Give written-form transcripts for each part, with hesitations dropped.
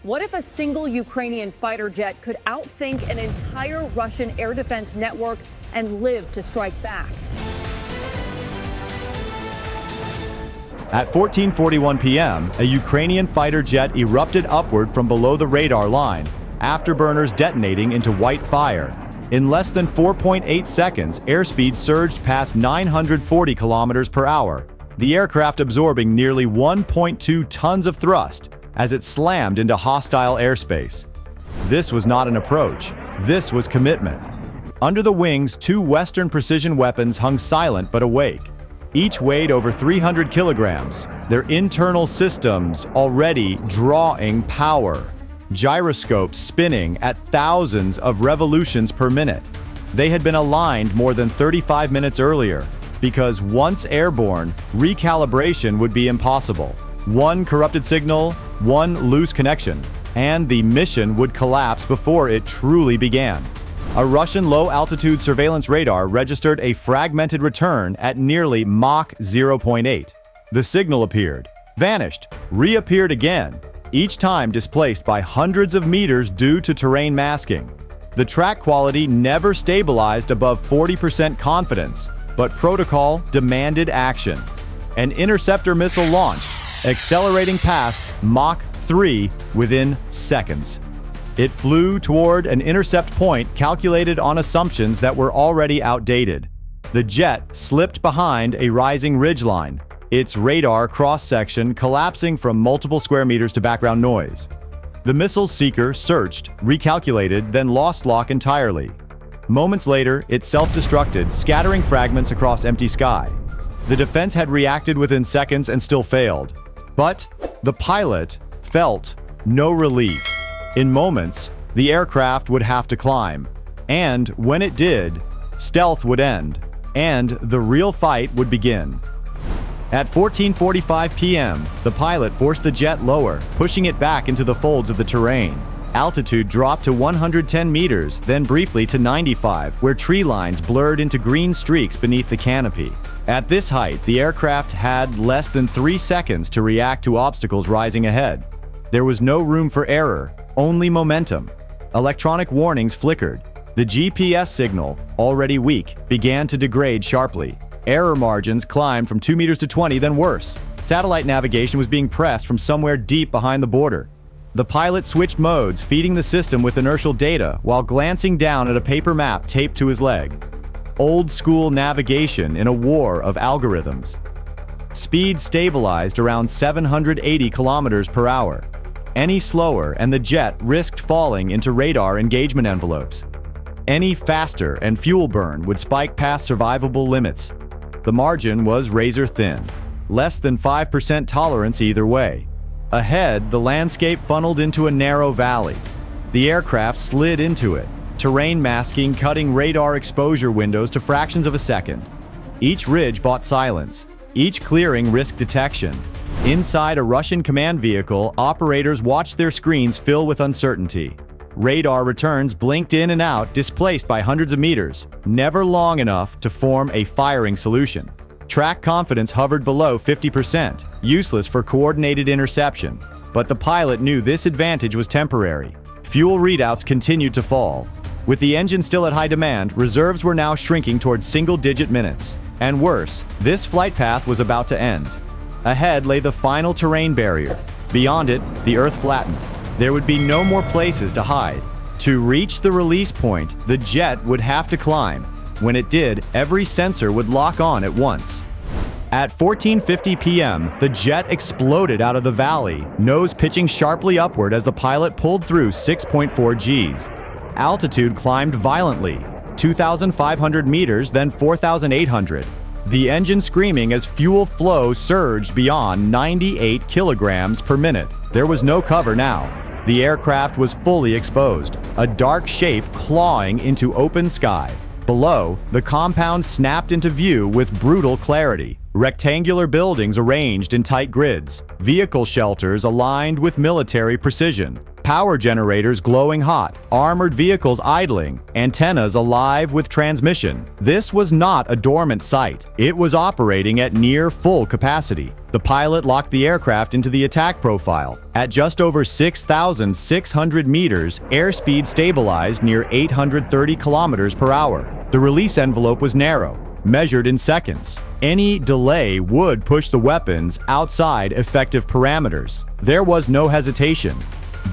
What if a single Ukrainian fighter jet could outthink an entire Russian air defense network and live to strike back? At 14:41 p.m., a Ukrainian fighter jet erupted upward from below the radar line, afterburners detonating into white fire. In less than 4.8 seconds, airspeed surged past 940 kilometers per hour, the aircraft absorbing nearly 1.2 tons of thrust as it slammed into hostile airspace. This was not an approach. This was commitment. Under the wings, two Western precision weapons hung silent but awake. Each weighed over 300 kilograms, their internal systems already drawing power. Gyroscopes spinning at thousands of revolutions per minute. They had been aligned more than 35 minutes earlier, because once airborne, recalibration would be impossible. One corrupted signal, one loose connection, and the mission would collapse before it truly began. A Russian low-altitude surveillance radar registered a fragmented return at nearly Mach 0.8. The signal appeared, vanished, reappeared again, each time displaced by hundreds of meters due to terrain masking. The track quality never stabilized above 40% confidence, but protocol demanded action. An interceptor missile launched, accelerating past Mach 3 within seconds. It flew toward an intercept point calculated on assumptions that were already outdated. The jet slipped behind a rising ridgeline, its radar cross-section collapsing from multiple square meters to background noise. The missile's seeker searched, recalculated, then lost lock entirely. Moments later, it self-destructed, scattering fragments across empty sky. The defense had reacted within seconds and still failed. But the pilot felt no relief. In moments, the aircraft would have to climb. And when it did, stealth would end, and the real fight would begin. At 14:45 p.m., the pilot forced the jet lower, pushing it back into the folds of the terrain. Altitude dropped to 110 meters, then briefly to 95, where tree lines blurred into green streaks beneath the canopy. At this height, the aircraft had less than 3 seconds to react to obstacles rising ahead. There was no room for error, only momentum. Electronic warnings flickered. The GPS signal, already weak, began to degrade sharply. Error margins climbed from 2 meters to 20, then worse. Satellite navigation was being pressed from somewhere deep behind the border. The pilot switched modes, feeding the system with inertial data while glancing down at a paper map taped to his leg. Old-school navigation in a war of algorithms. Speed stabilized around 780 kilometers per hour. Any slower and the jet risked falling into radar engagement envelopes. Any faster and fuel burn would spike past survivable limits. The margin was razor thin, less than 5% tolerance either way. Ahead, the landscape funneled into a narrow valley. The aircraft slid into it, terrain masking cutting radar exposure windows to fractions of a second. Each ridge bought silence, each clearing risked detection. Inside a Russian command vehicle, operators watched their screens fill with uncertainty. Radar returns blinked in and out, displaced by hundreds of meters, never long enough to form a firing solution. Track confidence hovered below 50%, useless for coordinated interception. But the pilot knew this advantage was temporary. Fuel readouts continued to fall. With the engine still at high demand, reserves were now shrinking towards single-digit minutes. And worse, this flight path was about to end. Ahead lay the final terrain barrier. Beyond it, the Earth flattened. There would be no more places to hide. To reach the release point, the jet would have to climb. When it did, every sensor would lock on at once. At 14:50 p.m., the jet exploded out of the valley, nose pitching sharply upward as the pilot pulled through 6.4 Gs. Altitude climbed violently, 2,500 meters, then 4,800. The engine screaming as fuel flow surged beyond 98 kilograms per minute. There was no cover now. The aircraft was fully exposed, a dark shape clawing into open sky. Below, the compound snapped into view with brutal clarity. Rectangular buildings arranged in tight grids, vehicle shelters aligned with military precision. Power generators glowing hot, armored vehicles idling, antennas alive with transmission. This was not a dormant site. It was operating at near full capacity. The pilot locked the aircraft into the attack profile. At just over 6,600 meters, airspeed stabilized near 830 kilometers per hour. The release envelope was narrow, measured in seconds. Any delay would push the weapons outside effective parameters. There was no hesitation.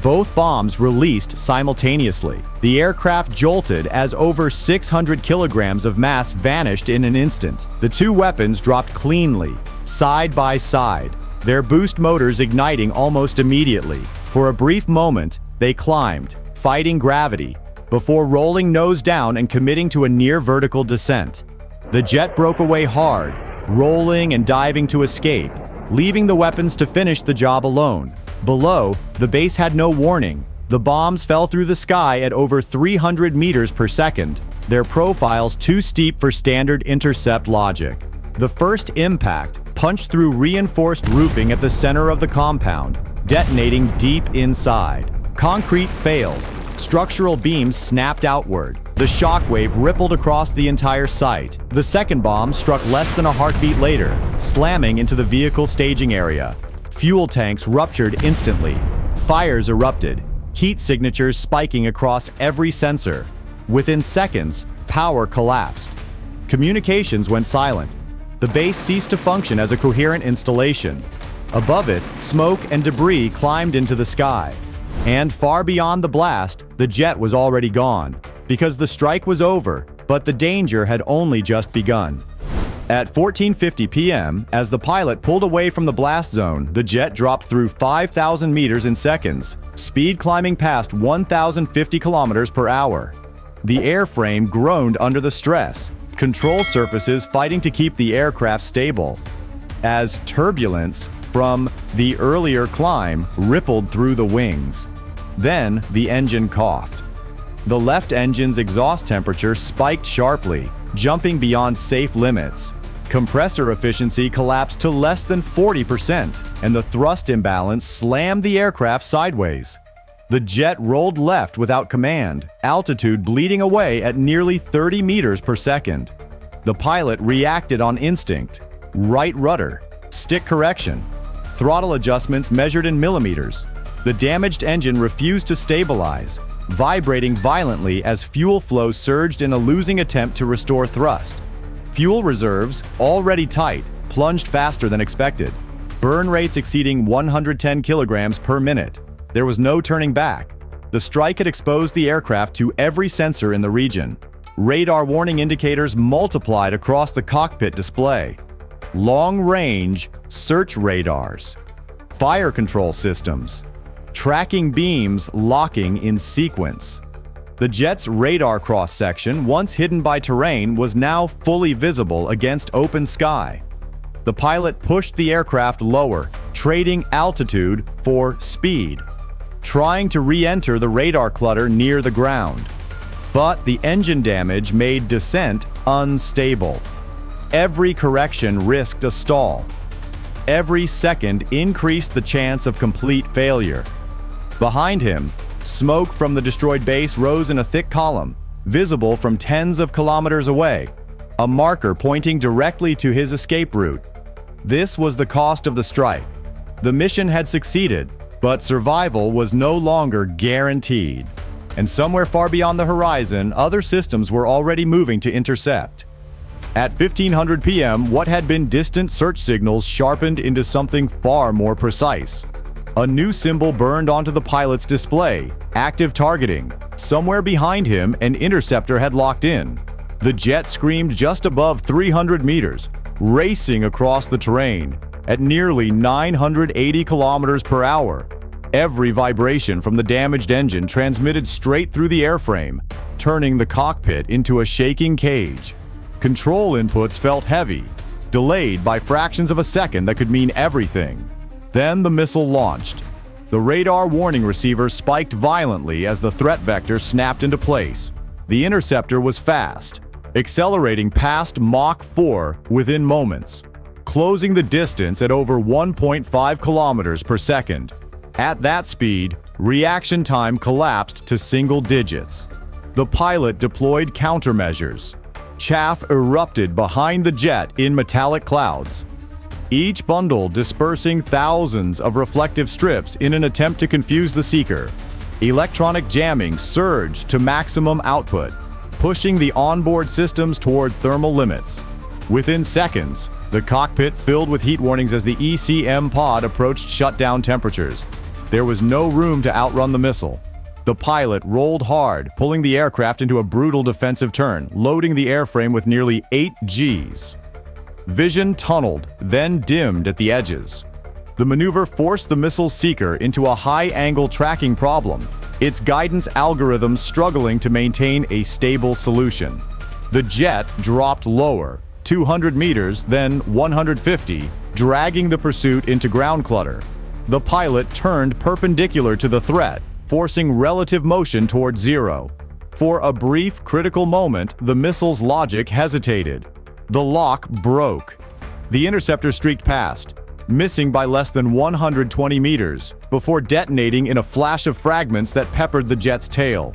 Both bombs released simultaneously. The aircraft jolted as over 600 kilograms of mass vanished in an instant. The two weapons dropped cleanly, side by side, their boost motors igniting almost immediately. For a brief moment, they climbed, fighting gravity, before rolling nose down and committing to a near-vertical descent. The jet broke away hard, rolling and diving to escape, leaving the weapons to finish the job alone. Below, the base had no warning. The bombs fell through the sky at over 300 meters per second, their profiles too steep for standard intercept logic. The first impact punched through reinforced roofing at the center of the compound, detonating deep inside. Concrete failed. Structural beams snapped outward. The shockwave rippled across the entire site. The second bomb struck less than a heartbeat later, slamming into the vehicle staging area. Fuel tanks ruptured instantly. Fires erupted, heat signatures spiking across every sensor. Within seconds, power collapsed. Communications went silent. The base ceased to function as a coherent installation. Above it, smoke and debris climbed into the sky. And far beyond the blast, the jet was already gone, because the strike was over, but the danger had only just begun. At 14:50 p.m., as the pilot pulled away from the blast zone, the jet dropped through 5,000 meters in seconds, speed climbing past 1,050 kilometers per hour. The airframe groaned under the stress, control surfaces fighting to keep the aircraft stable, as turbulence from the earlier climb rippled through the wings. Then the engine coughed. The left engine's exhaust temperature spiked sharply, jumping beyond safe limits. Compressor efficiency collapsed to less than 40%, and the thrust imbalance slammed the aircraft sideways. The jet rolled left without command, altitude bleeding away at nearly 30 meters per second. The pilot reacted on instinct. Right rudder, stick correction, throttle adjustments measured in millimeters. The damaged engine refused to stabilize, vibrating violently as fuel flow surged in a losing attempt to restore thrust. Fuel reserves, already tight, plunged faster than expected, burn rates exceeding 110 kilograms per minute. There was no turning back. The strike had exposed the aircraft to every sensor in the region. Radar warning indicators multiplied across the cockpit display. Long-range search radars, fire control systems, tracking beams locking in sequence. The jet's radar cross-section, once hidden by terrain, was now fully visible against open sky. The pilot pushed the aircraft lower, trading altitude for speed, trying to re-enter the radar clutter near the ground. But the engine damage made descent unstable. Every correction risked a stall. Every second increased the chance of complete failure. Behind him, smoke from the destroyed base rose in a thick column, visible from tens of kilometers away, a marker pointing directly to his escape route. This was the cost of the strike. The mission had succeeded, but survival was no longer guaranteed. And somewhere far beyond the horizon, other systems were already moving to intercept. At 1500 p.m., what had been distant search signals sharpened into something far more precise. A new symbol burned onto the pilot's display, active targeting. Somewhere behind him, an interceptor had locked in. The jet screamed just above 300 meters, racing across the terrain at nearly 980 kilometers per hour. Every vibration from the damaged engine transmitted straight through the airframe, turning the cockpit into a shaking cage. Control inputs felt heavy, delayed by fractions of a second that could mean everything. Then the missile launched. The radar warning receiver spiked violently as the threat vector snapped into place. The interceptor was fast, accelerating past Mach 4 within moments, closing the distance at over 1.5 kilometers per second. At that speed, Reaction time collapsed to single digits. The pilot deployed countermeasures. Chaff erupted behind the jet in metallic clouds, each bundle dispersing thousands of reflective strips in an attempt to confuse the seeker. Electronic jamming surged to maximum output, pushing the onboard systems toward thermal limits. Within seconds, the cockpit filled with heat warnings as the ECM pod approached shutdown temperatures. There was no room to outrun the missile. The pilot rolled hard, pulling the aircraft into a brutal defensive turn, loading the airframe with nearly 8 Gs. Vision tunneled, then dimmed at the edges. The maneuver forced the missile's seeker into a high-angle tracking problem, its guidance algorithms struggling to maintain a stable solution. The jet dropped lower, 200 meters, then 150, dragging the pursuit into ground clutter. The pilot turned perpendicular to the threat, forcing relative motion toward zero. For a brief, critical moment, the missile's logic hesitated. The lock broke. The interceptor streaked past, missing by less than 120 meters, before detonating in a flash of fragments that peppered the jet's tail.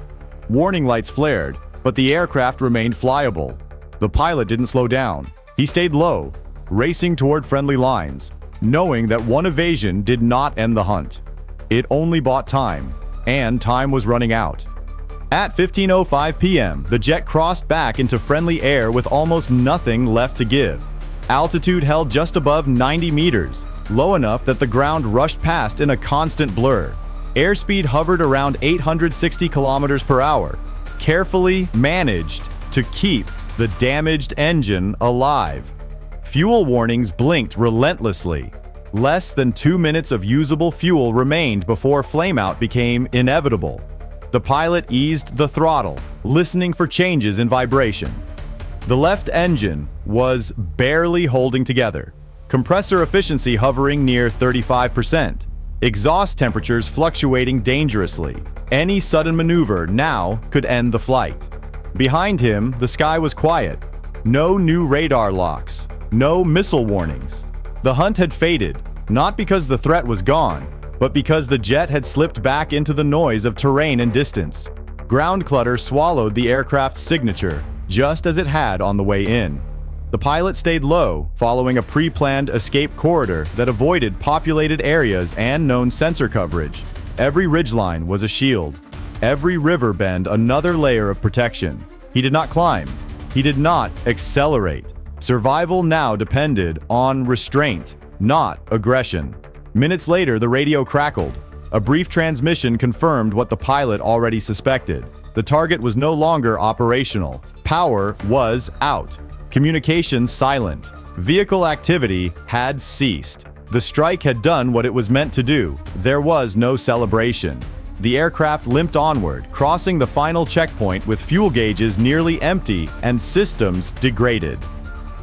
Warning lights flared, but the aircraft remained flyable. The pilot didn't slow down. He stayed low, racing toward friendly lines, knowing that one evasion did not end the hunt. It only bought time, and time was running out. At 15:05 p.m., the jet crossed back into friendly air with almost nothing left to give. Altitude held just above 90 meters, low enough that the ground rushed past in a constant blur. Airspeed hovered around 860 kilometers per hour, carefully managed to keep the damaged engine alive. Fuel warnings blinked relentlessly. Less than 2 minutes of usable fuel remained before flameout became inevitable. The pilot eased the throttle, listening for changes in vibration. The left engine was barely holding together, compressor efficiency hovering near 35%, exhaust temperatures fluctuating dangerously. Any sudden maneuver now could end the flight. Behind him, the sky was quiet. No new radar locks, no missile warnings. The hunt had faded, not because the threat was gone, but because the jet had slipped back into the noise of terrain and distance. Ground clutter swallowed the aircraft's signature, just as it had on the way in. The pilot stayed low, following a pre-planned escape corridor that avoided populated areas and known sensor coverage. Every ridgeline was a shield, every river bend another layer of protection. He did not climb. He did not accelerate. Survival now depended on restraint, not aggression. Minutes later, the radio crackled. A brief transmission confirmed what the pilot already suspected. The target was no longer operational. Power was out. Communications silent. Vehicle activity had ceased. The strike had done what it was meant to do. There was no celebration. The aircraft limped onward, crossing the final checkpoint with fuel gauges nearly empty and systems degraded.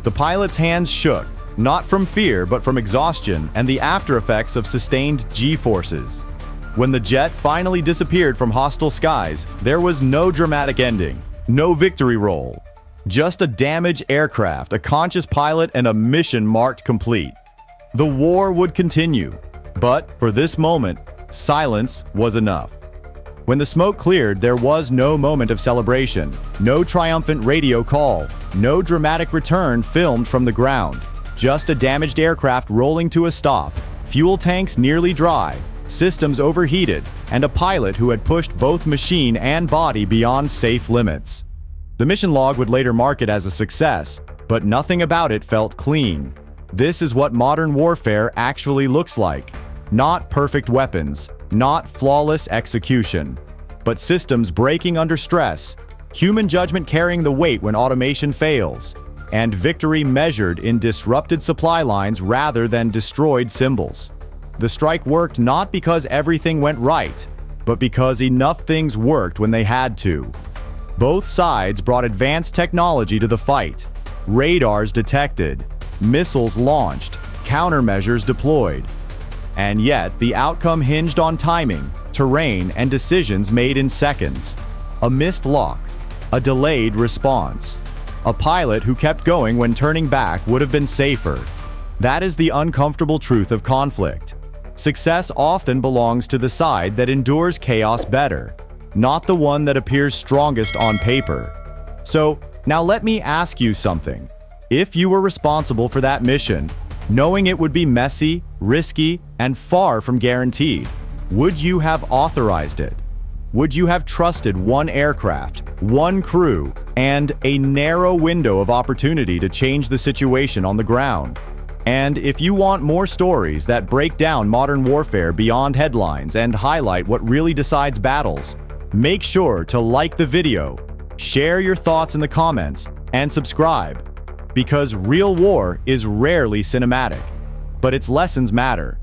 The pilot's hands shook, not from fear but from exhaustion and the after-effects of sustained G-forces. When the jet finally disappeared from hostile skies, there was no dramatic ending, no victory roll. Just a damaged aircraft, a conscious pilot, and a mission marked complete. The war would continue, but for this moment, silence was enough. When the smoke cleared, there was no moment of celebration, no triumphant radio call, no dramatic return filmed from the ground. Just a damaged aircraft rolling to a stop, fuel tanks nearly dry, systems overheated, and a pilot who had pushed both machine and body beyond safe limits. The mission log would later mark it as a success, but nothing about it felt clean. This is what modern warfare actually looks like. Not perfect weapons, not flawless execution, but systems breaking under stress, human judgment carrying the weight when automation fails, and victory measured in disrupted supply lines rather than destroyed symbols. The strike worked not because everything went right, but because enough things worked when they had to. Both sides brought advanced technology to the fight. Radars detected, missiles launched, countermeasures deployed. And yet, the outcome hinged on timing, terrain, and decisions made in seconds. A missed lock, a delayed response. A pilot who kept going when turning back would have been safer. That is the uncomfortable truth of conflict. Success often belongs to the side that endures chaos better, not the one that appears strongest on paper. So, now let me ask you something. If you were responsible for that mission, knowing it would be messy, risky, and far from guaranteed, would you have authorized it? Would you have trusted one aircraft, one crew, and a narrow window of opportunity to change the situation on the ground? And if you want more stories that break down modern warfare beyond headlines and highlight what really decides battles, make sure to like the video, share your thoughts in the comments, and subscribe. Because real war is rarely cinematic, but its lessons matter.